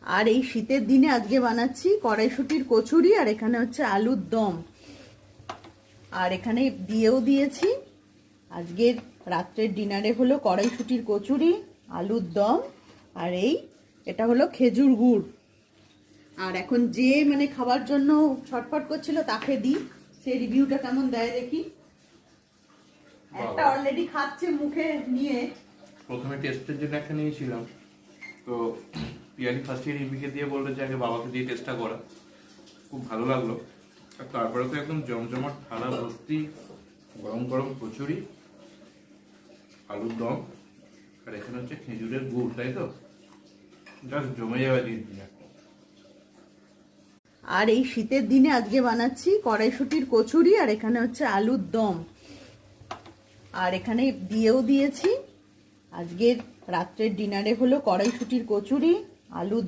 আর এই শীতের দিনে আজকে বানাচ্ছি কড়াইশুঁটির কচুরি, আর এখানে হচ্ছে আলুর দম, আর এখানে দিয়েও দিয়েছি। আজকের রাত্রের ডিনারে হলো কড়াইশুঁটির কচুরি, আলুর দম, আর এটা হলো খেজুর গুড়। আর এখন যে খাবার জন্য ছটফট করছিল তাকে দিই, সেই রিভিউটা কেমন দেয় দেখি। একটা অলরেডি খাচ্ছে মুখে নিয়ে। প্রথমে টেস্টের জন্য একটা নিয়েছিলাম, তো পিয়ালি ফার্স্ট ইয়ার রিভিকে দিয়ে বললো যে আগে বাবাকে দিয়ে টেস্টটা করা। খুব ভালো লাগলো। আর তারপরে তো একদম জমজমাট থালা ভর্তি গরম গরম কচুরি, আলুর দম, আর এখানে হচ্ছে খেজুরের গুড়, তাই তো জাস্ট জমে যাবে দিনটা। আর এই শীতের দিনে আজকে বানাচ্ছি কড়াইশুঁটির কচুরি, আর এখানে হচ্ছে আলুর দম, আর এখানে দিয়েও দিয়েছি। আজকের রাত্রের ডিনারে হলো কড়াইশুঁটির কচুরি, আলুর